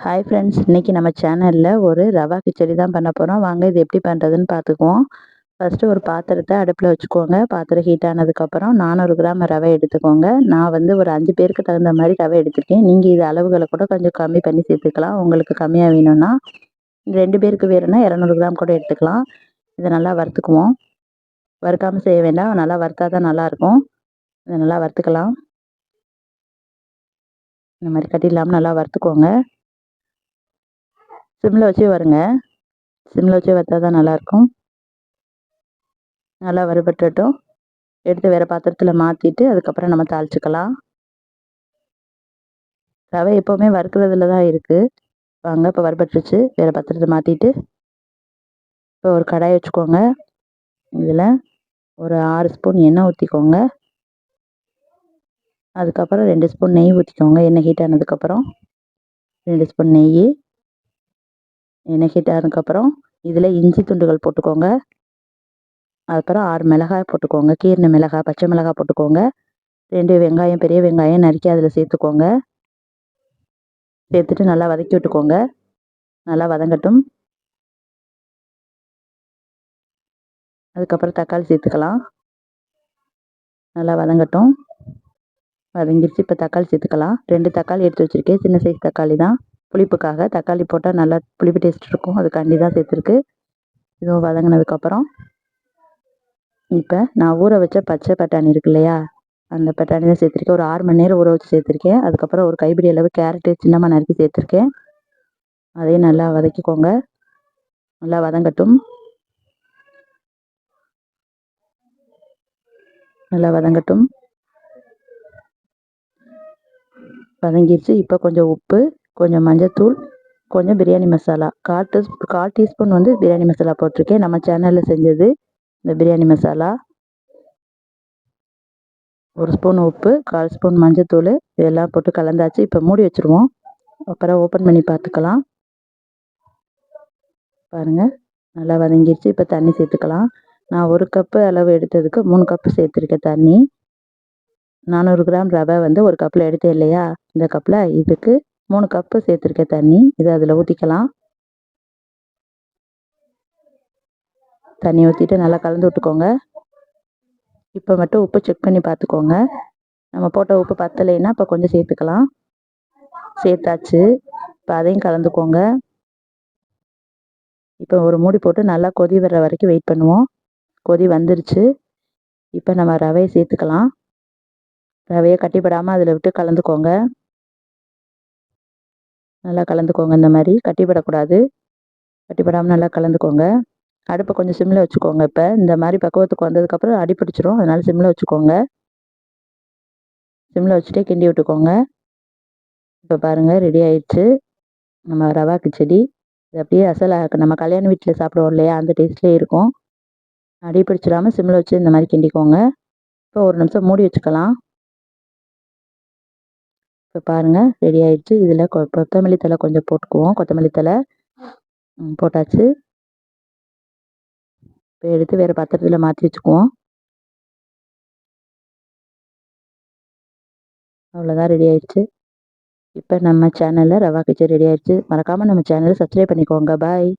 Hi friends, இன்றைக்கி நம்ம சேனலில் ஒரு ரவா கிச்சடி தான் பண்ண போகிறோம். வாங்க இது எப்படி பண்ணுறதுன்னு பார்த்துக்குவோம். ஃபஸ்ட்டு ஒரு பாத்திரத்தை அடுப்பில் வச்சுக்கோங்க. பாத்திரம் ஹீட் ஆனதுக்கப்புறம் 400 கிராம் ரவை எடுத்துக்கோங்க. நான் வந்து ஒரு 5 பேருக்கு தகுந்த மாதிரி ரவை எடுத்துருக்கேன். நீங்கள் இது அளவுகளை கூட கொஞ்சம் கம்மி பண்ணி சேர்த்துக்கலாம். உங்களுக்கு கம்மியாக வேணும்னா 2 பேருக்கு வேணும்னா 200 கிராம் கூட எடுத்துக்கலாம். இதை நல்லா வறுத்துக்குவோம். வறுக்காமல் செய்ய வேண்டாம், நல்லா வறுத்தா தான் நல்லாயிருக்கும். இதை நல்லா வறுத்துக்கலாம். இந்த மாதிரி கட்டி இல்லாமல் நல்லா வறுத்துக்கோங்க. சிம்மில் வச்சு வருங்க. சிம்மில் வச்சு வறுத்தா தான் நல்லாயிருக்கும். நல்லா வறுபட்டுட்டும். எடுத்து வேறு பாத்திரத்தில் மாற்றிட்டு அதுக்கப்புறம் நம்ம தாளிச்சுக்கலாம். ரவை எப்போவுமே வறுக்கிறதுல தான் இருக்குது. வாங்க, இப்போ வறுபட்டுருச்சு. வேறு பாத்திரத்தை மாற்றிட்டு இப்போ ஒரு கடாய் வச்சுக்கோங்க. இதில் ஒரு 6 ஸ்பூன் எண்ணெய் ஊற்றிக்கோங்க. அதுக்கப்புறம் 2 ஸ்பூன் நெய் ஊற்றிக்கோங்க. எண்ணெய் ஹீட் ஆனதுக்கப்புறம் 2 ஸ்பூன் நெய். எண்ணெய் ஹீட் ஆனதுக்கப்புறம் இதில் இஞ்சி துண்டுகள் போட்டுக்கோங்க. அதுக்கப்புறம் 6 மிளகாய் போட்டுக்கோங்க. கீரின மிளகாய், பச்சை மிளகாய் போட்டுக்கோங்க. 2 வெங்காயம், பெரிய வெங்காயம் நறுக்கி அதில் சேர்த்துக்கோங்க. சேர்த்துட்டு நல்லா வதக்கி விட்டுக்கோங்க. நல்லா வதங்கட்டும். அதுக்கப்புறம் தக்காளி சேர்த்துக்கலாம். நல்லா வதங்கட்டும். வதங்கிடுச்சு. இப்போ தக்காளி சேர்த்துக்கலாம். 2 தக்காளி எடுத்து வச்சுருக்கேன். சின்ன சைஸ் தக்காளி தான். புளிப்புக்காக தக்காளி போட்டால் நல்லா புளிப்பு டேஸ்ட் இருக்கும். அதுக்காண்டி தான் சேர்த்துருக்கு. இதுவும் வதங்கினதுக்கப்புறம் இப்போ நான் ஊற வச்ச பச்சை பட்டாணி இருக்கு இல்லையா, அந்த பட்டாணி தான் சேர்த்துருக்கேன். ஒரு 6 மணி நேரம் ஊற வச்சு சேர்த்துருக்கேன். அதுக்கப்புறம் ஒரு கைப்பிடி அளவு கேரட்டு சின்னமாக நறுக்கி சேர்த்துருக்கேன். அதையும் நல்லா வதக்கிக்கோங்க. நல்லா வதங்கட்டும். நல்லா வதங்கட்டும். வதங்கிடுச்சு. இப்போ கொஞ்சம் உப்பு, கொஞ்சம் மஞ்சத்தூள், கொஞ்சம் பிரியாணி மசாலா, 1/4 டீஸ்பூன் வந்து பிரியாணி மசாலா போட்டிருக்கேன். நம்ம சேனலில் செஞ்சது இந்த பிரியாணி மசாலா. 1 ஸ்பூன் உப்பு, 1/4 ஸ்பூன் மஞ்சத்தூள், இதெல்லாம் போட்டு கலந்தாச்சு. இப்போ மூடி வச்சுருவோம். அப்புறம் ஓப்பன் பண்ணி பார்த்துக்கலாம். பாருங்கள், நல்லா வதங்கிடுச்சு. இப்போ தண்ணி சேர்த்துக்கலாம். நான் 1 கப்பு அளவு எடுத்ததுக்கு 3 கப்பு சேர்த்துருக்கேன் தண்ணி. 400 கிராம் ரவை வந்து 1 கப்பில் எடுத்தேன் இல்லையா, இந்த கப்பில் இதுக்கு 3 கப்பு சேர்த்துருக்கேன் தண்ணி. இதை அதில் ஊற்றிக்கலாம். தண்ணி ஊற்றிட்டு நல்லா கலந்து விட்டுக்கோங்க. இப்போ மட்டும் உப்பு செக் பண்ணி பார்த்துக்கோங்க. நம்ம போட்ட உப்பு பத்தலைன்னா இப்போ கொஞ்சம் சேர்த்துக்கலாம். சேர்த்தாச்சு. இப்போ அதையும் கலந்துக்கோங்க. இப்போ ஒரு மூடி போட்டு நல்லா கொதி வர்ற வரைக்கும் வெயிட் பண்ணுவோம். கொதி வந்துருச்சு. இப்போ நம்ம ரவையை சேர்த்துக்கலாம். ரவையை கட்டிப்படாமல் அதில் விட்டு கலந்துக்கோங்க. நல்லா கலந்துக்கோங்க. இந்த மாதிரி கட்டிப்படக்கூடாது. கட்டிப்படாமல் நல்லா கலந்துக்கோங்க. அடுப்பை கொஞ்சம் சிம்மில் வச்சுக்கோங்க. இப்போ இந்த மாதிரி பக்குவத்துக்கு வந்ததுக்கப்புறம் அடி பிடிச்சிரும். அதனால் சிம்மில் வச்சுக்கோங்க. சிம்மில் வச்சுட்டே கிண்டி விட்டுக்கோங்க. இப்போ பாருங்கள், ரெடி ஆயிடுச்சு நம்ம ரவா கிச்சடி. இது அப்படியே அசலாக நம்ம கல்யாண வீட்டில் சாப்பிடுவோம் இல்லையா, அந்த டேஸ்ட்லேயே இருக்கும். அடி பிடிச்சிடாமல் சிம்மில் வச்சு இந்த மாதிரி கிண்டிக்கோங்க. இப்போ ஒரு நிமிஷம் மூடி வச்சுக்கலாம். இப்போ பாருங்கள், ரெடி ஆயிடுச்சு. இதில் கொத்தமல்லி தழை கொஞ்சம் போட்டுக்குவோம். கொத்தமல்லி தழை போட்டாச்சு. இப்போ எடுத்து வேறு பாத்திரத்தில் மாற்றி வச்சுக்குவோம். அவ்வளோதான், ரெடி ஆயிடுச்சு. இப்போ நம்ம சேனலில் ரவா கிச்சடி ரெடி ஆயிடுச்சு. மறக்காமல் நம்ம சேனலை சப்ஸ்கிரைப் பண்ணிக்கோங்க. பாய்.